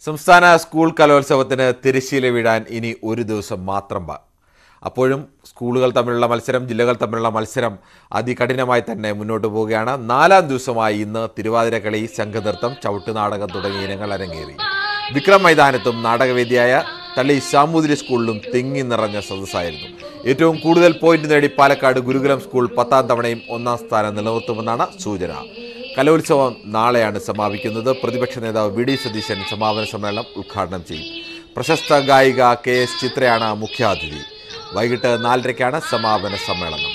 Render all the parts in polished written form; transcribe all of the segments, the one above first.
സംസ്ഥാന സ്കൂൾ കലോത്സവത്തിന് തിരശ്ശീല വീഴാൻ ഇനി ഒരു ദിവസം മാത്രം. അപ്പോഴും സ്കൂളുകൾ തമ്മിലുള്ള മത്സരം, ജില്ലകൾ തമ്മിലുള്ള മത്സരം അതികഠിനമായി തന്നെ മുന്നോട്ട് പോവുകയാണ്. 4ാം ദിവസമായി ഇന്ന് തിരുവാതിരക്കളി, സംഘനൃത്തം, ചവിട്ടുനാടകം തുടങ്ങിയ ഇനങ്ങൾ അരങ്ങേറി. വിക്രം മൈതാനത്തും നാടകവേദിയായ തളി സാമൂതിരി സ്കൂളിലും തിങ്ങി നിറഞ്ഞ സദസ്സായിരുന്നു. ഏറ്റവും കൂടുതൽ പോയിന്റ് നേടി പാലക്കാട് ഗുരുകുലം സ്കൂൾ 10ാം തവണയും 1ാം സ്ഥാനം നിലനിർത്തുമെന്നാണ് സൂചന. കലോത്സവം നാളെയാണ് സമാപിക്കുന്നത്. പ്രതിപക്ഷ നേതാവ് വി ഡി സതീശൻ സമാപന സമ്മേളനം ഉദ്ഘാടനം ചെയ്യും. പ്രശസ്ത ഗായിക KS ചിത്രയാണ് മുഖ്യാതിഥി. വൈകിട്ട് 4:30-ക്കാണ് സമാപന സമ്മേളനം.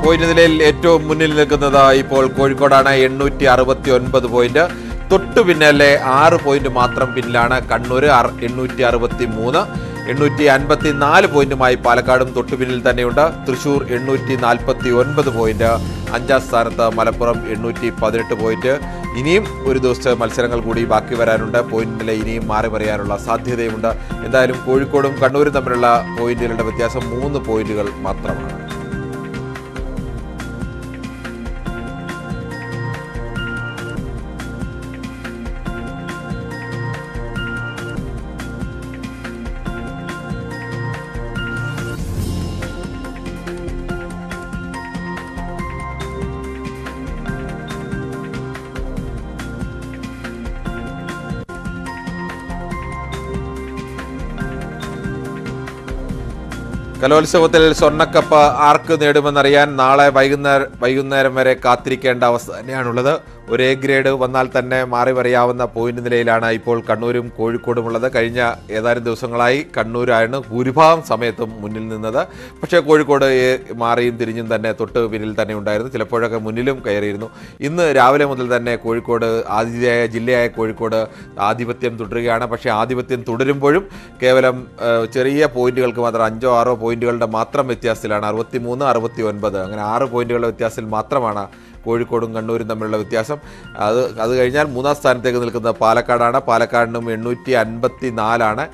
പോയിന്റ് നിലയിൽ ഏറ്റവും മുന്നിൽ നിൽക്കുന്നത് ഇപ്പോൾ കോഴിക്കോടാണ്. 869 പോയിന്റ്. തൊട്ടു പിന്നാലെ 6 പോയിന്റ് മാത്രം പിന്നിലാണ് കണ്ണൂർ. 863. 854 പോയിന്റുമായി പാലക്കാടും തൊട്ടുപിന്നിൽ തന്നെയുണ്ട്. തൃശൂർ 849 പോയിന്റ്. 5ാം സ്ഥാനത്ത് മലപ്പുറം 818 പോയിന്റ്. ഇനിയും ഒരു ദിവസത്തെ മത്സരങ്ങൾ കൂടി ബാക്കി വരാനുണ്ട്. പോയിന്റ് നില ഇനിയും മാറി മറിയാനുള്ള സാധ്യതയുണ്ട്. എന്തായാലും കോഴിക്കോടും കണ്ണൂരും തമ്മിലുള്ള പോയിന്റുകളുടെ വ്യത്യാസം 3 പോയിന്റുകൾ മാത്രമാണ്. കലോത്സവത്തിൽ സ്വർണ്ണക്കപ്പ് ആർക്ക് നേടുമെന്നറിയാൻ നാളെ വൈകുന്നേരം വരെ കാത്തിരിക്കേണ്ട അവസ്ഥ തന്നെയാണുള്ളത്. ഒരു A ഗ്രേഡ് വന്നാൽ തന്നെ മാറി പറയാവുന്ന പോയിന്റ് നിലയിലാണ് ഇപ്പോൾ കണ്ണൂരും കോഴിക്കോടുമുള്ളത്. കഴിഞ്ഞ ഏതാനും ദിവസങ്ങളായി കണ്ണൂരാണ് ഭൂരിഭാഗം സമയത്തും മുന്നിൽ നിന്നത്. പക്ഷേ കോഴിക്കോട് മാറിയും തിരിഞ്ഞും തന്നെ തൊട്ട് പിന്നിൽ തന്നെ ഉണ്ടായിരുന്നു. ചിലപ്പോഴൊക്കെ മുന്നിലും കയറിയിരുന്നു. ഇന്ന് രാവിലെ മുതൽ തന്നെ കോഴിക്കോട്, ആതിഥേയ ജില്ലയായ കോഴിക്കോട് ആധിപത്യം തുടരുകയാണ്. പക്ഷേ ആധിപത്യം തുടരുമ്പോഴും കേവലം ചെറിയ പോയിന്റുകൾക്ക് മാത്രം 5-6 പോയിന്റുകളുടെ മാത്രം വ്യത്യാസത്തിലാണ്. 63, 69 അങ്ങനെ 6 പോയിന്റുകളുടെ വ്യത്യാസത്തിൽ മാത്രമാണ് കോഴിക്കോടും കണ്ണൂരും തമ്മിലുള്ള വ്യത്യാസം. അത് കഴിഞ്ഞാൽ 3ാം സ്ഥാനത്തേക്ക് നിൽക്കുന്നത് പാലക്കാടാണ്. പാലക്കാടിനും 854,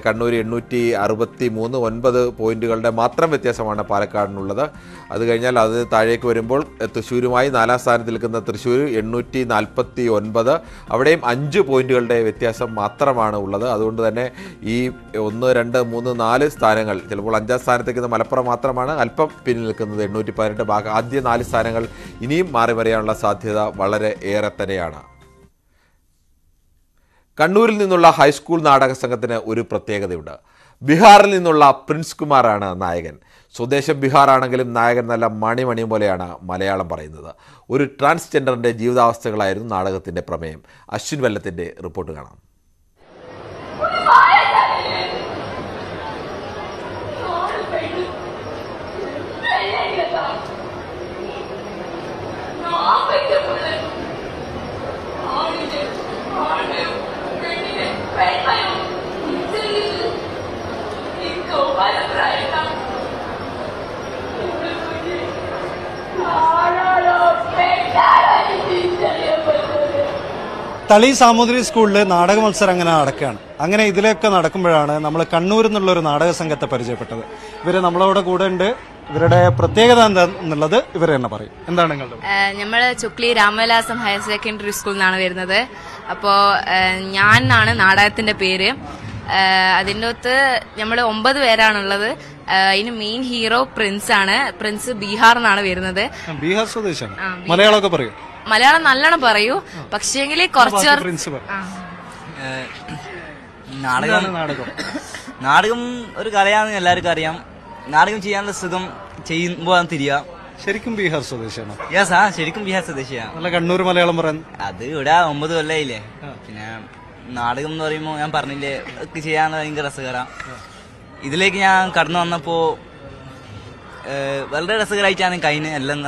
കണ്ണൂർ 863. 9 പോയിന്റുകളുടെ മാത്രം വ്യത്യാസമാണ് പാലക്കാടിനുള്ളത്. അത് കഴിഞ്ഞാൽ അത് താഴേക്ക് വരുമ്പോൾ തൃശ്ശൂരുമായി 4ാം സ്ഥാനത്ത് നിൽക്കുന്ന തൃശ്ശൂർ 849. അവിടെയും 5 പോയിന്റുകളുടെ വ്യത്യാസം മാത്രമാണ് ഉള്ളത്. അതുകൊണ്ട് തന്നെ ഈ 1, 2, 3, 4 സ്ഥാനങ്ങൾ, ചിലപ്പോൾ 5ാം സ്ഥാനത്തേക്ക് മലപ്പുറം മാത്രമാണ് അല്പം പിന്നിൽ നിൽക്കുന്നത് 818. ആദ്യ 4 സ്ഥാനങ്ങൾ ഇനിയും മാറി മറിയാനുള്ള സാധ്യത വളരെ ഏറെ തന്നെയാണ്. കണ്ണൂരിൽ നിന്നുള്ള ഹൈസ്കൂൾ നാടക സംഘത്തിന് ഒരു പ്രത്യേകതയുണ്ട്. ബീഹാറിൽ നിന്നുള്ള പ്രിൻസ് കുമാറാണ് നായകൻ. സ്വദേശം ബീഹാർ ആണെങ്കിലും നായകൻ നല്ല മണി പോലെയാണ് മലയാളം പറയുന്നത്. ഒരു ട്രാൻസ്ജെൻഡറിൻ്റെ ജീവിതാവസ്ഥകളായിരുന്നു നാടകത്തിൻ്റെ പ്രമേയം. അശ്വിൻ വെല്ലത്തിൻ്റെ റിപ്പോർട്ട് കാണാം. തളി സാമൂതിരി സ്കൂളിൽ നാടക മത്സരം അങ്ങനെ നടക്കുകയാണ്. അങ്ങനെ ഇതിലൊക്കെ നടക്കുമ്പോഴാണ് നമ്മൾ കണ്ണൂരിൽ നിന്നുള്ളൊരു നാടക സംഘത്തെ പരിചയപ്പെട്ടത്. ഇവർ നമ്മളവിടെ കൂടെ ഉണ്ട്. ഇവരുടെ പ്രത്യേകത എന്താണെന്നുള്ളത് ഇവർ തന്നെ പറയും. എന്താണ് നിങ്ങളുടെ? നമ്മൾ ചുക്ലി രാമവിലാസം ഹയർ സെക്കൻഡറി സ്കൂളിൽ നിന്നാണ് വരുന്നത്. അപ്പോൾ ഞാൻ എന്നാണ് നാടകത്തിന്റെ പേര്. അതിൻ്റെ അകത്ത് നമ്മൾ 9 പേരാണുള്ളത്. അതിന് മെയിൻ ഹീറോ പ്രിൻസ് ആണ്. പ്രിൻസ് ബീഹാർ നിന്നാണ് വരുന്നത്. ബീഹാർ സ്വദേശാണ്. മലയാളമൊക്കെ പറയും? മലയാളം നല്ലോണം പറയൂ, പക്ഷേങ്കിൽ കുറച്ച് നാടകം ഒരു കലയാണെന്ന് എല്ലാവർക്കും അറിയാം. നാടകം ചെയ്യാനുള്ള സുഖം ചെയ്യുമ്പോൾ തിരിയാ. ശരിക്കും ബീഹാർ സ്വദേശിയാണോ? യെസ്, ശരിക്കും ബീഹാർ സ്വദേശിയാണ്. നല്ല കണ്ണൂർ മലയാളം പറയാൻ. അത് ഇവിടെ 9 കൊല്ലായില്ലേ. പിന്നെ നാടകം എന്ന് പറയുമ്പോൾ ഞാൻ പറഞ്ഞില്ലേ, ചെയ്യാൻ ഭയങ്കര രസകരം. ഇതിലേക്ക് ഞാൻ കടന്നു വന്നപ്പോ വളരെ രസകരമായിട്ടാണ് കഴിഞ്ഞ്. എല്ലാം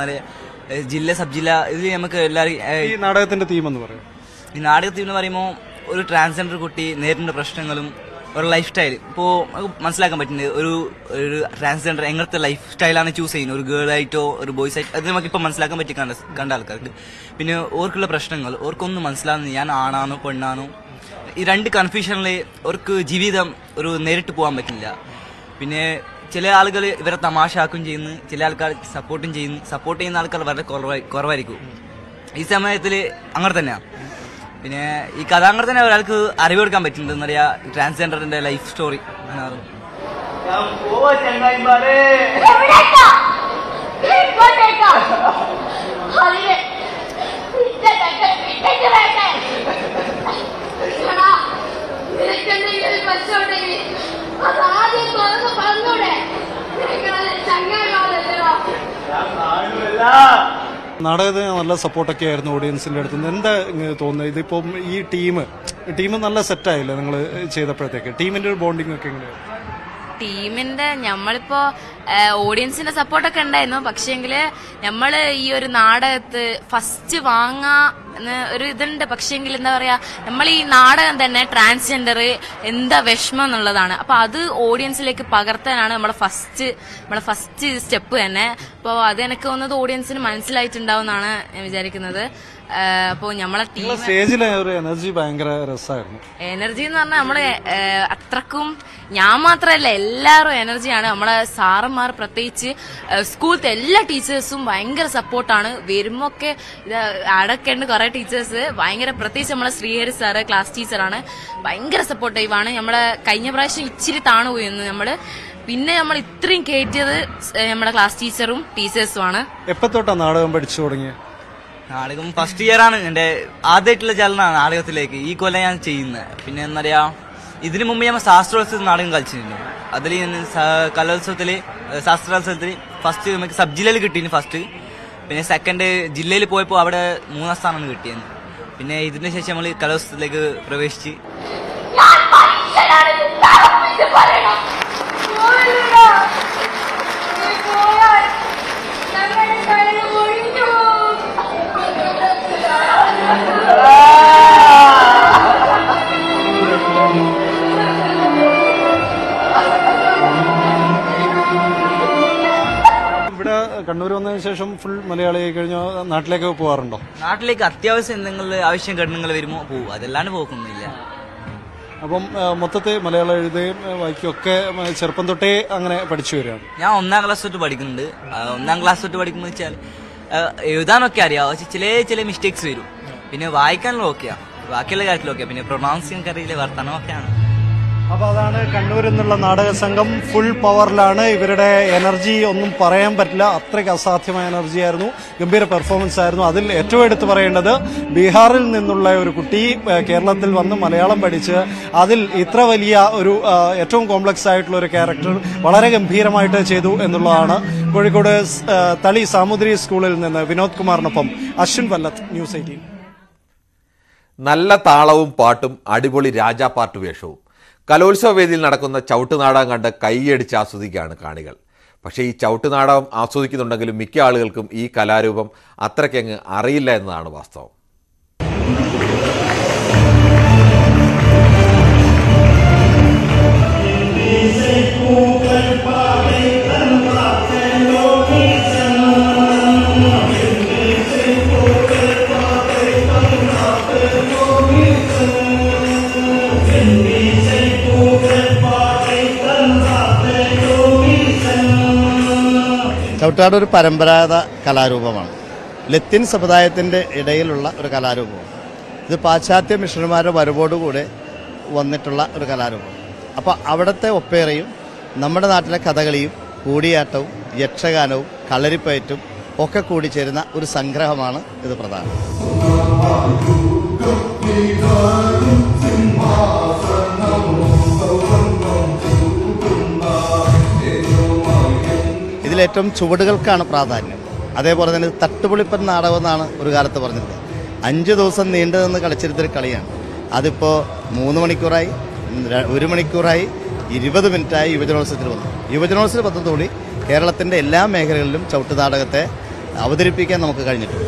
ജില്ല സബ് ജില്ല ഇതിൽ നമുക്ക് എല്ലാവരും. ഈ നാടകത്തിന്റെ തീം എന്ന് പറയും. ഈ നാടകത്തിൽ എന്ന് പറയുമ്പോൾ ഒരു ട്രാൻസ്ജെൻഡർ കുട്ടി നേരിടുന്ന പ്രശ്നങ്ങളും ഒരു ലൈഫ് സ്റ്റൈൽ. ഇപ്പോൾ മനസ്സിലാക്കാൻ പറ്റുന്നത് ഒരു ട്രാൻസ്ജെൻഡർ എങ്ങനത്തെ ലൈഫ് സ്റ്റൈലാണ് ചൂസ് ചെയ്യുന്നത്, ഒരു ഗേൾ ആയിട്ടോ ഒരു ബോയ്സ് ആയിട്ടോ, അത് നമുക്കിപ്പോൾ മനസ്സിലാക്കാൻ പറ്റി കണ്ട ആൾക്കാർക്ക്. പിന്നെ ഓർക്കുള്ള പ്രശ്നങ്ങൾ ഓർക്കൊന്നും മനസ്സിലാകുന്നത് ഞാൻ ആണാണോ പെണ്ണാണോ, ഈ 2 കൺഫ്യൂഷനിൽ അവർക്ക് ജീവിതം ഒരു നേരിട്ട് പോകാൻ പറ്റില്ല. പിന്നെ ചില ആളുകൾ ഇവരെ തമാശാക്കും ചെയ്യുന്നു, ചില ആൾക്കാർ സപ്പോർട്ടും ചെയ്യുന്നു. സപ്പോർട്ട് ചെയ്യുന്ന ആൾക്കാർ വളരെ കുറവായിരിക്കും. ഈ സമയത്തിൽ അങ്ങനെ തന്നെയാണ്. പിന്നെ ഈ കഥ അങ്ങനെ തന്നെ ഒരാൾക്ക് അറിവ് കൊടുക്കാൻ പറ്റുന്നുണ്ട്. എന്താ പറയാ, ട്രാൻസ്ജെൻഡറിന്റെ ലൈഫ് സ്റ്റോറി. നാടകത്തിന് നല്ല സപ്പോർട്ടൊക്കെ ആയിരുന്നു ഓഡിയൻസിന്റെ അടുത്ത് നിന്ന്. എന്താ തോന്നുന്നത്, ഇതിപ്പം ഈ ടീം നല്ല സെറ്റായില്ലേ നിങ്ങൾ ചെയ്തപ്പോഴത്തേക്ക്? ടീമിന്റെ ഒരു ബോണ്ടിങ് ഒക്കെ എങ്ങനെയാണ്? ടീമിന്റെ നമ്മളിപ്പോ ഓഡിയൻസിന്റെ സപ്പോർട്ടൊക്കെ ഉണ്ടായിരുന്നു. പക്ഷേങ്കില് നമ്മള് ഈ ഒരു നാടകത്ത് ഫസ്റ്റ് വാങ്ങാന്ന് ഒരു ഇതുണ്ട്. പക്ഷേങ്കിൽ എന്താ പറയാ, നമ്മൾ ഈ നാടകം തന്നെ ട്രാൻസ്ജെൻഡർ എന്താ വിഷമം എന്നുള്ളതാണ്. അപ്പൊ അത് ഓഡിയൻസിലേക്ക് പകർത്താനാണ് നമ്മളെ ഫസ്റ്റ് സ്റ്റെപ്പ് തന്നെ. അപ്പോൾ അത് എനിക്ക് തോന്നുന്നത് ഓഡിയൻസിന് മനസ്സിലായിട്ടുണ്ടാവും എന്നാണ് ഞാൻ വിചാരിക്കുന്നത്. അപ്പോൾ നമ്മളെ ടീം സ്റ്റേജിലെ ഒരു എനർജി ഭയങ്കര രസമായിരുന്നു. എനർജി എന്ന് പറഞ്ഞാൽ നമ്മള് അത്രക്കും ഞാൻ മാത്രമല്ല എല്ലാവരും എനർജിയാണ്. നമ്മളെ സാറന്മാർ പ്രത്യേകിച്ച് സ്കൂളത്തെ എല്ലാ ടീച്ചേഴ്സും ഭയങ്കര സപ്പോർട്ടാണ്. വരുമ്പൊക്കെ അടൊക്കെ ഉണ്ട് കുറെ ടീച്ചേഴ്സ് ഭയങ്കര, പ്രത്യേകിച്ച് നമ്മളെ ശ്രീഹരി സാറ് ക്ലാസ് ടീച്ചറാണ്, ഭയങ്കര സപ്പോർട്ടീവാണ്. നമ്മളെ കഴിഞ്ഞ പ്രാവശ്യം ഇച്ചിരി താണു പോയിരുന്നു നമ്മള്. പിന്നെ നമ്മൾ ഇത്രയും കയറ്റിയത് നമ്മുടെ ക്ലാസ് ടീച്ചറും ടീച്ചേഴ്സുമാണ്. എപ്പോ തൊട്ടാ നാടകം പഠിച്ചു തുടങ്ങിയത്? നാടകം ഫസ്റ്റ് ഇയർ ആണ് എന്റെ ആദ്യമായിട്ടുള്ള ചലനാണ് നാടകത്തിലേക്ക്. ഈ കൊല്ലം ഞാൻ ചെയ്യുന്നത്. പിന്നെ എന്താ പറയാ, ഇതിനു മുമ്പ് ഞാൻ ശാസ്ത്രോത്സവത്തിൽ നാടകം കളിച്ചിരുന്നു. അതിൽ കലോത്സവത്തില് ശാസ്ത്രോത്സവത്തിൽ ഫസ്റ്റ് നമുക്ക് സബ് ജില്ലയിൽ കിട്ടിയിരുന്നു ഫസ്റ്റ്. പിന്നെ സെക്കൻഡ് ജില്ലയിൽ പോയപ്പോൾ അവിടെ 3ാം സ്ഥാനമാണ് കിട്ടിയത്. പിന്നെ ഇതിന് ശേഷം നമ്മൾ കലോത്സവത്തിലേക്ക് പ്രവേശിച്ച് കണ്ണൂർ വന്നതിന് ശേഷം ഫുൾ മലയാളിയായി കഴിഞ്ഞാൽ നാട്ടിലേക്ക് പോകാറുണ്ടോ? നാട്ടിലേക്ക് അത്യാവശ്യം എന്തെങ്കിലും ആവശ്യം ഘടനകൾ വരുമ്പോൾ പോകും, അതല്ലാണ്ട് പോക്കൊന്നുമില്ല. അപ്പം മൊത്തത്തിൽ മലയാളം എഴുതുകയും വായിക്കുകയും ഒക്കെ ചെറുപ്പം തൊട്ടേ അങ്ങനെ പഠിച്ചു വരികയാണ്. ഞാൻ 1ാം ക്ലാസ് തൊട്ട് പഠിക്കുന്നുണ്ട്. 1ാം ക്ലാസ് തൊട്ട് പഠിക്കുമ്പോൾ വെച്ചാൽ എഴുതാനൊക്കെ അറിയാം, പക്ഷെ ചില മിസ്റ്റേക്സ് വരും. പിന്നെ വായിക്കാനുള്ള ഓക്കെയാണ്, ബാക്കിയുള്ള കാര്യത്തിലൊക്കെ. പിന്നെ പ്രൊണൗൺസിങ് അറിയില്ല, വർത്തമാനമൊക്കെയാണ്. അപ്പോൾ അതാണ് കണ്ണൂരിൽ നിന്നുള്ള നാടക സംഘം. ഫുൾ പവറിലാണ്. ഇവരുടെ എനർജി ഒന്നും പറയാൻ പറ്റില്ല, അത്രയ്ക്ക് അസാധ്യമായ എനർജി ആയിരുന്നു. ഗംഭീര പെർഫോമൻസ് ആയിരുന്നു. അതിൽ ഏറ്റവും എടുത്തു പറയേണ്ടത് ബീഹാറിൽ നിന്നുള്ള ഒരു കുട്ടി കേരളത്തിൽ വന്ന് മലയാളം പഠിച്ച് അതിൽ ഇത്ര വലിയ ഒരു ഏറ്റവും കോംപ്ലക്സ് ആയിട്ടുള്ള ഒരു ക്യാരക്ടർ വളരെ ഗംഭീരമായിട്ട് ചെയ്തു എന്നുള്ളതാണ്. കോഴിക്കോട് തളി സാമുദ്രി സ്കൂളിൽ നിന്ന് വിനോദ് കുമാറിനൊപ്പം അശ്വിൻ വല്ലത്ത്, ന്യൂസ് 18. നല്ല താളവും പാട്ടും അടിപൊളി രാജാപാട്ട് വേഷവും കലോത്സവ വേദിയിൽ നടക്കുന്ന ചവിട്ടുനാടകം കണ്ട് കൈയടിച്ച് ആസ്വദിക്കുകയാണ് കാണികൾ. പക്ഷേ ഈ ചവിട്ടുനാടകം ആസ്വദിക്കുന്നുണ്ടെങ്കിലും മിക്ക ആളുകൾക്കും ഈ കലാരൂപം അത്രയ്ക്കങ്ങ് അറിയില്ല എന്നതാണ് വാസ്തവം. ചവിട്ടുനാട ഒരു പരമ്പരാഗത കലാരൂപമാണ്. ലത്തീൻ സമുദായത്തിൻ്റെ ഇടയിലുള്ള ഒരു കലാരൂപമാണ്. ഇത് പാശ്ചാത്യ മിഷണന്മാരുടെ വരവോടുകൂടെ വന്നിട്ടുള്ള ഒരു കലാരൂപം. അപ്പോൾ അവിടുത്തെ ഒപ്പേറയും നമ്മുടെ നാട്ടിലെ കഥകളിയും കൂടിയാട്ടവും യക്ഷഗാനവും കളരിപ്പയറ്റും ഒക്കെ കൂടി ചേരുന്ന ഒരു സംഗ്രഹമാണ് ഇത് പ്രധാനം. ഇതിലേറ്റവും ചുവടുകൾക്കാണ് പ്രാധാന്യം. അതേപോലെ തന്നെ തട്ടുപൊളിപ്പൻ നാടകം എന്നാണ് ഒരു കാലത്ത് പറഞ്ഞിരുന്നത്. 5 ദിവസം നീണ്ടു നിന്ന് കളിച്ചിരുന്നൊരു കളിയാണ്. അതിപ്പോൾ 3 മണിക്കൂറായി, 1 മണിക്കൂറായി, 20 മിനിറ്റായി യുവജനോത്സവത്തിൽ വന്നു. യുവജനോത്സവ പദ്ധതിയോടെ കേരളത്തിൻ്റെ എല്ലാ മേഖലകളിലും ചവിട്ടുനാടകത്തെ അവതരിപ്പിക്കാൻ നമുക്ക് കഴിഞ്ഞിട്ടുണ്ട്.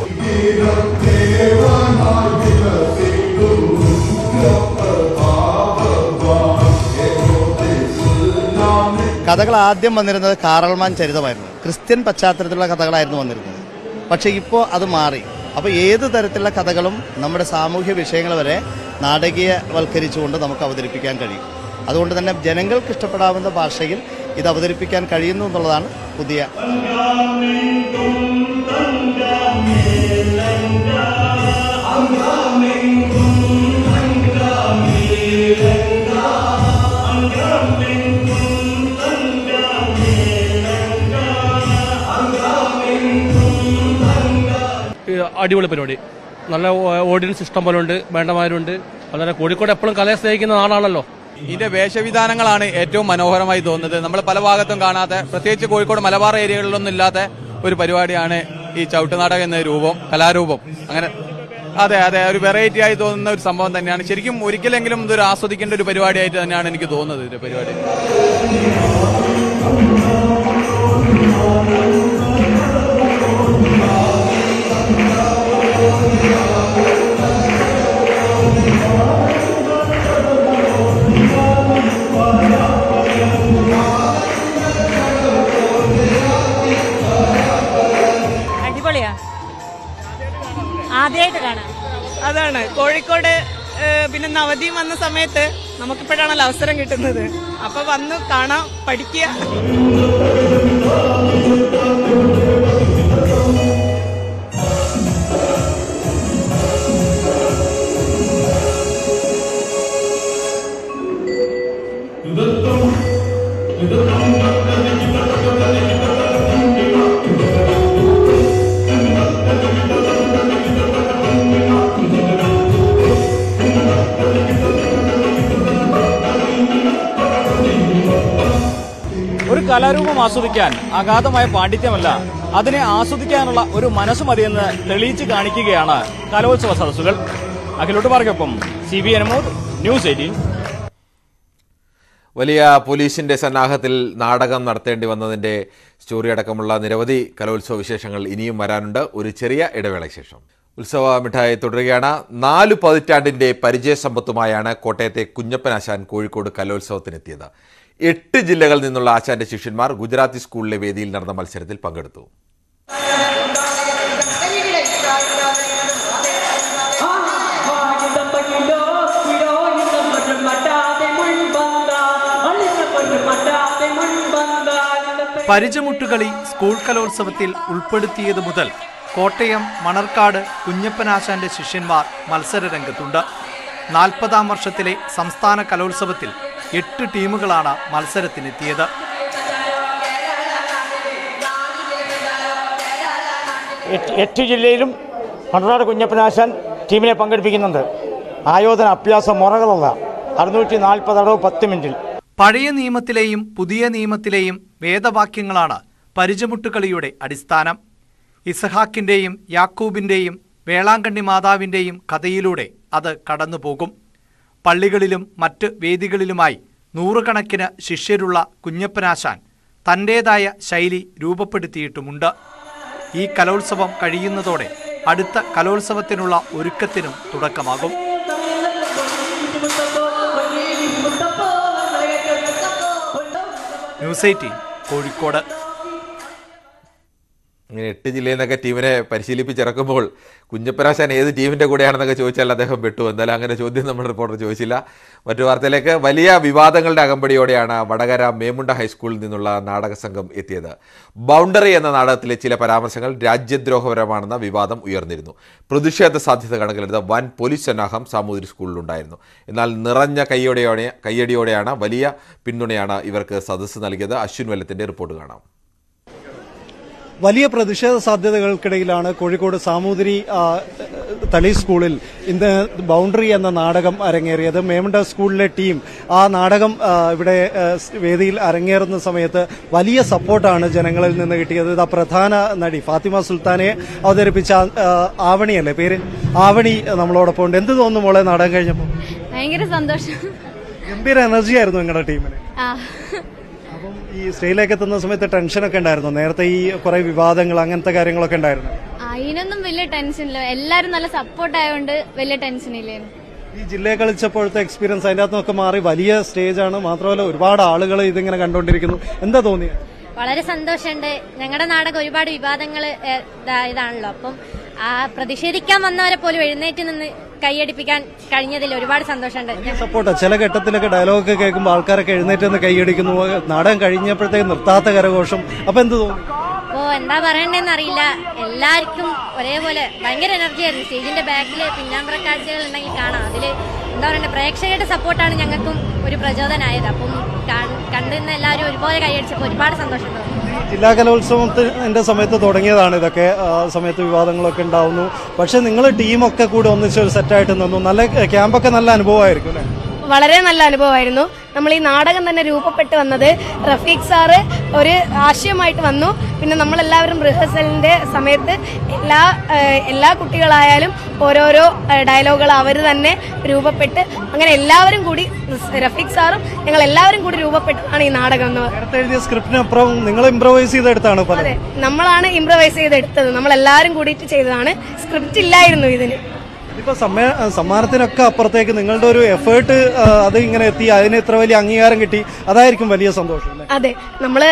കഥകൾ ആദ്യം വന്നിരുന്നത് കാറൽമാൻ ചരിതമായിരുന്നു. ക്രിസ്ത്യൻ പശ്ചാത്തലത്തിലുള്ള കഥകളായിരുന്നു വന്നിരുന്നത്. പക്ഷേ ഇപ്പോൾ അത് മാറി. അപ്പോൾ ഏത് തരത്തിലുള്ള കഥകളും നമ്മുടെ സാമൂഹ്യ വിഷയങ്ങൾ വരെ നാടകീയവൽക്കരിച്ചുകൊണ്ട് നമുക്ക് അവതരിപ്പിക്കാൻ കഴിയും. അതുകൊണ്ട് തന്നെ ജനങ്ങൾക്ക് ഇഷ്ടപ്പെടാവുന്ന ഭാഷയിൽ ഇത് അവതരിപ്പിക്കാൻ കഴിയുന്നു എന്നുള്ളതാണ് പുതിയ. അടിപൊളി പരിപാടി. നല്ല ഓഡിയൻസ് ഇഷ്ടം പോലെ ഉണ്ട്, വേണ്ടമാരുണ്ട്. അതുപോലെ കോഴിക്കോട് എപ്പോഴും കലയെ സ്നേഹിക്കുന്ന നാടാണല്ലോ. ഇതിന്റെ വേഷവിധാനങ്ങളാണ് ഏറ്റവും മനോഹരമായി തോന്നുന്നത്. നമ്മൾ പല ഭാഗത്തും കാണാത്ത, പ്രത്യേകിച്ച് കോഴിക്കോട് മലബാർ ഏരിയകളിലൊന്നും ഇല്ലാത്ത ഒരു പരിപാടിയാണ് ഈ ചവിട്ടുനാടകം എന്ന രൂപം, കലാരൂപം. അങ്ങനെ അതെ അതെ, ഒരു വെറൈറ്റി ആയി തോന്നുന്ന ഒരു സംഭവം തന്നെയാണ്. ശരിക്കും ഒരിക്കലെങ്കിലും ഇതൊരു ആസ്വദിക്കേണ്ട ഒരു പരിപാടിയായിട്ട് തന്നെയാണ് എനിക്ക് തോന്നുന്നത്. ഇതിന്റെ പരിപാടി അടിപൊളിയാ, ആദ്യമായിട്ട് കാണാം. അതാണ് കോഴിക്കോട് പിന്നെ അവധിയും വന്ന സമയത്ത് നമുക്കിപ്പോഴാണല്ലോ അവസരം കിട്ടുന്നത്. അപ്പൊ വന്ന് കാണാം, പഠിക്കുക. ഒരു കലാരൂപം ആസ്വദിക്കാൻ അഗാധമായ പാണ്ഡിത്യമല്ല, അതിനെ ആസ്വദിക്കാനുള്ള ഒരു മനസ്സ് മതിയെന്ന് തെളിയിച്ച് കാണിക്കുകയാണ് കലോത്സവ സദസ്സുകൾ. അഖിലോട്ട് പാർക്കൊപ്പം CB അനുമോദ്, ന്യൂസ് 18. വലിയ പോലീസിന്റെ സന്നാഹത്തിൽ നാടകം നടത്തേണ്ടി വന്നതിന്റെ സ്റ്റോറി അടക്കമുള്ള നിരവധി കലോത്സവ വിശേഷങ്ങൾ ഇനിയും വരാനുണ്ട്. ഒരു ചെറിയ ഇടവേളയ്ക്ക് ശേഷം ഉത്സവ മിഠായി തുടരുകയാണ്. 4 പതിറ്റാണ്ടിന്റെ പരിചയസമ്പത്തുമായാണ് കോട്ടയത്തെ കുഞ്ഞപ്പനാശാൻ കോഴിക്കോട് കലോത്സവത്തിനെത്തിയത്. 8 ജില്ലകളിൽ നിന്നുള്ള ആശാന്റെ ശിഷ്യന്മാർ ഗുജറാത്തി സ്കൂളിലെ വേദിയിൽ നടന്ന മത്സരത്തിൽ പങ്കെടുത്തു. പരിചമുട്ടുകളി സ്കൂൾ കലോത്സവത്തിൽ ഉൾപ്പെടുത്തിയത് മുതൽ കോട്ടയം മണർക്കാട് കുഞ്ഞപ്പനാശാന്റെ ശിഷ്യന്മാർ മത്സരരംഗത്തുണ്ട്. 40ാം വർഷത്തിലെ സംസ്ഥാന കലോത്സവത്തിൽ 8 ടീമുകളാണ് മത്സരത്തിനെത്തിയത്. എട്ട് ജില്ലയിലും മണർക്കാട് കുഞ്ഞപ്പനാശാൻ ടീമിനെ പങ്കെടുപ്പിക്കുന്നുണ്ട്. ആയോധന അഭ്യാസ മുറകളുള്ള 640 അടവ് 10 മിനിറ്റിൽ. പഴയ നിയമത്തിലെയും പുതിയ നിയമത്തിലെയും വേദവാക്യങ്ങളാണ് പരിചമുട്ടുകളിയുടെ അടിസ്ഥാനം. ഇസഹാക്കിന്റെയും യാക്കൂബിന്റെയും വേളാങ്കണ്ണി മാതാവിന്റെയും കഥയിലൂടെ അത് കടന്നുപോകും. പള്ളികളിലും മറ്റ് വേദികളിലുമായി 100 കണക്കിന് ശിഷ്യരുള്ള കുഞ്ഞപ്പനാശാൻ തൻ്റേതായ ശൈലി രൂപപ്പെടുത്തിയിട്ടുമുണ്ട്. ഈ കലോത്സവം കഴിയുന്നതോടെ അടുത്ത കലോത്സവത്തിനുള്ള ഒരുക്കത്തിനും തുടക്കമാകും. ന്യൂസ് 18 കോഴിക്കോട്. ഇങ്ങനെ 8 ജില്ലയിൽ നിന്നൊക്കെ ടീമിനെ പരിശീലിപ്പിച്ചിറക്കുമ്പോൾ കുഞ്ഞപ്പനാശാൻ ഏത് ടീമിൻ്റെ കൂടെയാണെന്നൊക്കെ ചോദിച്ചാൽ അദ്ദേഹം വിട്ടു. എന്തായാലും അങ്ങനെ ചോദ്യം നമ്മുടെ റിപ്പോർട്ടർ ചോദിച്ചില്ല. മറ്റു വാർത്തയിലേക്ക്. വലിയ വിവാദങ്ങളുടെ അകമ്പടിയോടെയാണ് വടകര മേമുണ്ട ഹൈസ്കൂളിൽ നിന്നുള്ള നാടക സംഘം എത്തിയത്. ബൗണ്ടറി എന്ന നാടകത്തിലെ ചില പരാമർശങ്ങൾ രാജ്യദ്രോഹപരമാണെന്ന വിവാദം ഉയർന്നിരുന്നു. പ്രതിഷേധ സാധ്യത കണക്കിലെടുത്ത വൻ പോലീസ് സന്നാഹം സാമൂതിരി സ്കൂളിലുണ്ടായിരുന്നു. എന്നാൽ നിറഞ്ഞ കയ്യടിയോടെയാണ് വലിയ പിന്തുണയാണ് ഇവർക്ക് സദസ്സ് നൽകിയത്. അശ്വിൻ വെല്ലത്തിന്റെ റിപ്പോർട്ട് കാണാം. വലിയ പ്രതിഷേധ സാധ്യതകൾക്കിടയിലാണ് കോഴിക്കോട് സാമൂതിരി തളി സ്കൂളിൽ ഇന്ന് ബൗണ്ടറി എന്ന നാടകം അരങ്ങേറിയത്. മേമുണ്ട സ്കൂളിലെ ടീം ആ നാടകം ഇവിടെ വേദിയിൽ അരങ്ങേറുന്ന സമയത്ത് വലിയ സപ്പോർട്ടാണ് ജനങ്ങളിൽ നിന്ന് കിട്ടിയത്. ഇതാ പ്രധാന നടി ഫാത്തിമ സുൽത്താനെ അവതരിപ്പിച്ച ആവണിയല്ലേ പേര്, ആവണി നമ്മളോടൊപ്പം ഉണ്ട്. എന്ത് തോന്നുന്നു മോളെ നാടകം കഴിഞ്ഞപ്പോൾ? ഭയങ്കര സന്തോഷം. ഗംഭീര എനർജി ആയിരുന്നു നിങ്ങളുടെ ടീമിന്. അപ്പം ഈ സ്റ്റേജിലേക്ക് എത്തുന്ന സമയത്ത് ടെൻഷനൊക്കെ ഉണ്ടായിരുന്നു? നേരത്തെ ഈ കുറെ വിവാദങ്ങൾ അങ്ങനത്തെ കാര്യങ്ങളൊക്കെ ഉണ്ടായിരുന്നു? അതിനൊന്നും വലിയ ടെൻഷനില്ല, എല്ലാരും നല്ല സപ്പോർട്ട് ആയതുകൊണ്ട് വലിയ ടെൻഷനില്ലായിരുന്നു. ഈ ജില്ലയെ കളിച്ചപ്പോഴത്തെ എക്സ്പീരിയൻസ് അതിന്റെ അകത്തുനിന്നൊക്കെ മാറി വലിയ സ്റ്റേജാണ്, മാത്രമല്ല ഒരുപാട് ആളുകൾ ഇതിങ്ങനെ കണ്ടുകൊണ്ടിരിക്കുന്നു. എന്താ തോന്നിയത്? വളരെ സന്തോഷമുണ്ട്. ഞങ്ങളുടെ നാടകം ഒരുപാട് വിവാദങ്ങൾ ഇതാണല്ലോ, അപ്പം ആ പ്രതിഷേധിക്കാൻ വന്നവരെ പോലും എഴുന്നേറ്റ് നിന്ന് കൈയടിപ്പിക്കാൻ കഴിഞ്ഞതിൽ ഒരുപാട് സന്തോഷമുണ്ട്. സപ്പോർട്ടാ. ചില ഘട്ടത്തിലൊക്കെ ഡയലോഗൊക്കെ കേൾക്കുമ്പോൾ ആൾക്കാരൊക്കെ എഴുന്നേറ്റ് നിന്ന് കൈയടിക്കുന്നു. നാടകം കഴിഞ്ഞപ്പോഴത്തേക്ക് നിർത്താത്ത കരഘോഷം. അപ്പൊ എന്ത് തോന്നി? എന്താ പറയണ്ടെന്ന് അറിയില്ല, എല്ലാവർക്കും ഒരേപോലെ ഭയങ്കര എനർജി ആയിരുന്നു. സ്റ്റേജിന്റെ ബാക്കില് പിന്നാമ്പറ കാഴ്ചകൾ ഉണ്ടെങ്കിൽ കാണാം. അതില് എന്താ പറയണ്ടേ, പ്രേക്ഷകരുടെ സപ്പോർട്ടാണ് ഞങ്ങൾക്കും ഒരു പ്രചോദനമായത്. അപ്പം കണ്ടുന്ന എല്ലാവരും ഒരുപോലെ കൈയടിച്ചപ്പോൾ ഒരുപാട് സന്തോഷം തോന്നി. ജില്ലാ കലോത്സവത്തിന്റെ സമയത്ത് തുടങ്ങിയതാണ് ഇതൊക്കെ. സമയത്ത് വിവാദങ്ങളൊക്കെ ഉണ്ടാവുന്നു. പക്ഷെ നിങ്ങൾ ടീമൊക്കെ കൂടി ഒന്നിച്ച് ഒരു സെറ്റായിട്ട് നിന്നു. നല്ല ക്യാമ്പൊക്കെ നല്ല അനുഭവമായിരിക്കും അല്ലേ? വളരെ നല്ല അനുഭവമായിരുന്നു. നമ്മൾ ഈ നാടകം തന്നെ രൂപപ്പെട്ട് വന്നത് റഫീഖ് സാറ് ഒരു ആശയമായിട്ട് വന്നു. പിന്നെ നമ്മളെല്ലാവരും റിഹേഴ്സലിന്റെ സമയത്ത് എല്ലാ കുട്ടികളായാലും ഓരോരോ ഡയലോഗുകൾ അവർ തന്നെ രൂപപ്പെട്ട് അങ്ങനെ എല്ലാവരും കൂടി റഫീഖ് സാറും ഞങ്ങൾ എല്ലാവരും കൂടി രൂപപ്പെട്ടതാണ് ഈ നാടകം എന്ന് പറയുന്നത്. എഴുതിയ സ്ക്രിപ്റ്റിനപ്പുറം നിങ്ങൾ ഇംപ്രവൈസ് ചെയ്തെടുത്താണ്? അതെ, നമ്മളാണ് ഇംപ്രവൈസ് ചെയ്തെടുത്തത്. നമ്മളെല്ലാവരും കൂടിയിട്ട് ചെയ്തതാണ്. സ്ക്രിപ്റ്റ് ഇല്ലായിരുന്നു ഇതിന്. ഇപ്പൊ സമ്മാനത്തിനൊക്കെ അപ്പുറത്തേക്ക് നിങ്ങളുടെ ഒരു എഫേർട്ട് അത് ഇങ്ങനെ എത്തി, അതിന് ഇത്ര വലിയ അംഗീകാരം കിട്ടി, അതായിരിക്കും വലിയ സന്തോഷം. അതെ, നമ്മള്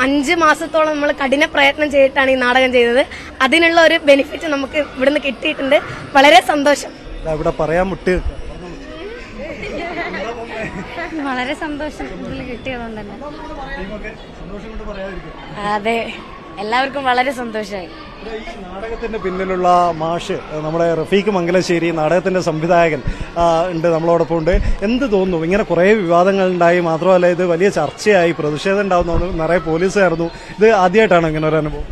5 മാസത്തോളം നമ്മൾ കഠിന പ്രയത്നം ചെയ്തിട്ടാണ് ഈ നാടകം ചെയ്തത്. അതിനുള്ള ഒരു ബെനിഫിറ്റ് നമുക്ക് ഇവിടുന്ന് കിട്ടിയിട്ടുണ്ട്. വളരെ സന്തോഷം. ഇവിടെ പറയാൻ മുട്ടി. വളരെ സന്തോഷം ഇതിൽ കിട്ടിയതുകൊണ്ട് തന്നെ. അതെ, എല്ലാവർക്കും വളരെ സന്തോഷമായി. നാടകത്തിന്റെ പിന്നിലുള്ള മാഷ് നമ്മുടെ റഫീഖ് മംഗലശ്ശേരി, നാടകത്തിന്റെ സംവിധായകൻ ഉണ്ട്, നമ്മളോടൊപ്പം ഉണ്ട്. എന്ത് തോന്നുന്നു? ഇങ്ങനെ കുറെ വിവാദങ്ങൾ ഉണ്ടായി, മാത്രമല്ല ഇത് വലിയ ചർച്ചയായി, പ്രതിഷേധം ഉണ്ടാവുന്നു, നിറയെ പോലീസായിരുന്നു. ഇത് ആദ്യമായിട്ടാണ് ഇങ്ങനെ ഒരു അനുഭവം?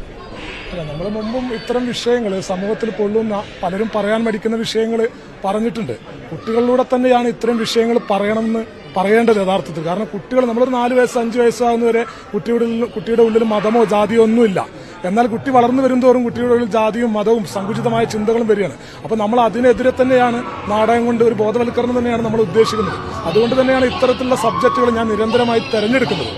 നമ്മൾ മുമ്പും ഇത്തരം വിഷയങ്ങൾ സമൂഹത്തിൽ കൊള്ളുന്ന പലരും പറയാൻ മടിക്കുന്ന വിഷയങ്ങൾ പറഞ്ഞിട്ടുണ്ട്. കുട്ടികളിലൂടെ തന്നെയാണ് ഇത്തരം വിഷയങ്ങൾ പറയേണ്ടത് യഥാർത്ഥത്തിൽ. കാരണം കുട്ടികൾ, നമ്മളൊരു 4 വയസ്സ് 5 വയസ്സാകുന്നവരെ കുട്ടിയുടെ ഉള്ളിൽ മതമോ ജാതിയോ ഒന്നുമില്ല. എന്നാൽ കുട്ടി വളർന്നു വരുന്തോറും കുട്ടിയുടെ ഉള്ളിൽ ജാതിയും മതവും സങ്കുചിതമായ ചിന്തകളും വരികയാണ്. അപ്പോൾ നമ്മൾ അതിനെതിരെ തന്നെയാണ് നാടകം കൊണ്ട് ഒരു ബോധവൽക്കരണം തന്നെയാണ് നമ്മൾ ഉദ്ദേശിക്കുന്നത്. അതുകൊണ്ട് തന്നെയാണ് ഇത്തരത്തിലുള്ള സബ്ജക്റ്റുകൾ ഞാൻ നിരന്തരമായി തെരഞ്ഞെടുക്കുന്നത്.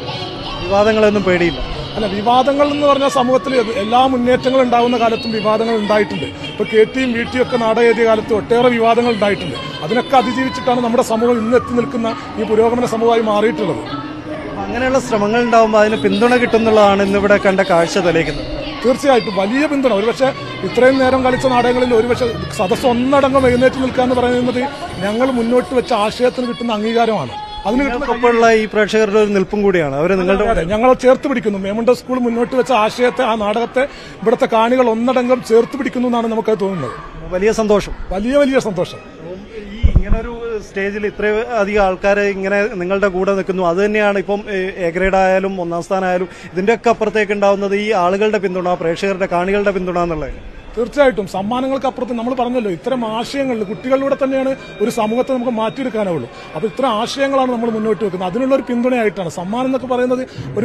വിവാദങ്ങളൊന്നും പേടിയില്ല? അല്ല, വിവാദങ്ങൾ എന്ന് പറഞ്ഞാൽ സമൂഹത്തിൽ എല്ലാ മുന്നേറ്റങ്ങളും ഉണ്ടാകുന്ന കാലത്തും വിവാദങ്ങൾ ഉണ്ടായിട്ടുണ്ട്. ഇപ്പൊ KTയും VTയും ഒക്കെ നാടകം എഴുതിയ കാലത്ത് ഒട്ടേറെ വിവാദങ്ങൾ ഉണ്ടായിട്ടുണ്ട്. അതിനൊക്കെ അതിജീവിച്ചിട്ടാണ് നമ്മുടെ സമൂഹം ഇന്ന് എത്തി നിൽക്കുന്ന ഈ പുരോഗമന സമൂഹമായി മാറിയിട്ടുള്ളത്. അങ്ങനെയുള്ള ശ്രമങ്ങൾ ഉണ്ടാകുമ്പോൾ അതിന് പിന്തുണ കിട്ടുന്നുള്ളതാണ് ഇന്നിവിടെ കണ്ട കാഴ്ച തെളിയിക്കുന്നത്. തീർച്ചയായിട്ടും വലിയ പിന്തുണ. ഒരുപക്ഷെ ഇത്രയും നേരം കളിച്ച നാടകങ്ങളിൽ ഒരുപക്ഷെ സദസ്സ് ഒന്നടങ്കം എഴുന്നേറ്റ് നിൽക്കുക എന്ന് പറയുന്നത് ഞങ്ങൾ മുന്നോട്ട് വെച്ച ആശയത്തിന് കിട്ടുന്ന അംഗീകാരമാണ്. അതിനൊപ്പമുള്ള ഈ പ്രേക്ഷകരുടെ ഒരു നിൽപ്പും കൂടിയാണ് അവർ നിങ്ങളുടെ ഞങ്ങളെ ചേർത്ത് പിടിക്കുന്നു. മേമുണ്ട സ്കൂൾ മുന്നോട്ട് വെച്ച ആശയത്തെ, ആ നാടകത്തെ ഇവിടുത്തെ കാണികൾ ഒന്നടങ്കം ചേർത്ത് പിടിക്കുന്നു എന്നാണ് നമുക്ക് തോന്നുന്നത്. വലിയ സന്തോഷം, വലിയ സന്തോഷം. ഈ ഇങ്ങനൊരു സ്റ്റേജിൽ ഇത്രയും അധികം ആൾക്കാർ ഇങ്ങനെ നിങ്ങളുടെ കൂടെ നിൽക്കുന്നു. അത് തന്നെയാണ് ഇപ്പം എ ഗ്രേഡ് ആയാലും 1ാം സ്ഥാനമായാലും ഇതിന്റെയൊക്കെ അപ്പുറത്തേക്ക് ഉണ്ടാവുന്നത് ഈ ആളുകളുടെ പിന്തുണ, പ്രേക്ഷകരുടെ കാണികളുടെ പിന്തുണ എന്നുള്ളത്. തീർച്ചയായിട്ടും സമ്മാനങ്ങൾക്ക് അപ്പുറത്ത് നമ്മൾ പറഞ്ഞല്ലോ, ഇത്തരം ആശയങ്ങളിൽ കുട്ടികളിലൂടെ തന്നെയാണ് ഒരു സമൂഹത്തെ നമുക്ക് മാറ്റിയെടുക്കാനാവുള്ളൂ. അപ്പോൾ ഇത്തരം ആശയങ്ങളാണ് നമ്മൾ മുന്നോട്ട് വെക്കുന്നത്. അതിനുള്ള ഒരു പിന്തുണയായിട്ടാണ് സമ്മാനം എന്നൊക്കെ പറയുന്നത്.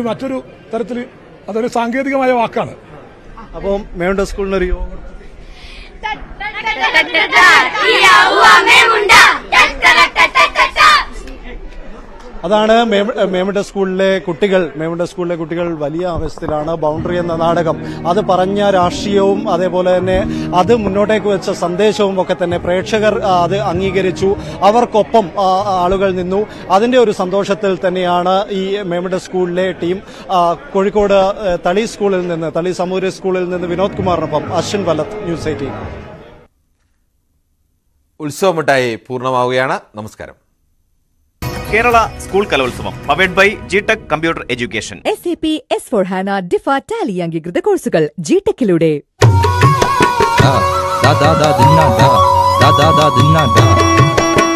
മറ്റൊരു തരത്തിൽ അതൊരു സാങ്കേതികമായ വാക്കാണ്. അപ്പോൾ മേമുണ്ട സ്കൂളിനൊരു യോഗം അതാണ് മേമുണ്ട സ്കൂളിലെ കുട്ടികൾ വലിയ ആവേശത്തിലാണ്. ബൗണ്ടറി എന്ന നാടകം അത് പറഞ്ഞ രാഷ്ട്രീയവും അതേപോലെ തന്നെ അത് മുന്നോട്ടേക്ക് വെച്ച സന്ദേശവും ഒക്കെ തന്നെ പ്രേക്ഷകർ അത് അംഗീകരിച്ചു. അവർക്കൊപ്പം ആളുകൾ നിന്നു. അതിന്റെ ഒരു സന്തോഷത്തിൽ തന്നെയാണ് ഈ മേമുണ്ട സ്കൂളിലെ ടീം. കോഴിക്കോട് തളി സമൂഹ സ്കൂളിൽ നിന്ന് വിനോദ് കുമാറിനൊപ്പം അശ്വിൻ വല്ലത്ത്, ന്യൂസ് 18. ഉത്സവമിട്ടായി പൂർണ്ണമാവുകയാണ്. നമസ്കാരം. Kerala school Kalolsavam powered by G-TEC computer education. SAP S/4HANA ഡിഫ ടാലി അംഗീകൃത കോഴ്സുകൾ ജിടെക്കിലൂടെ.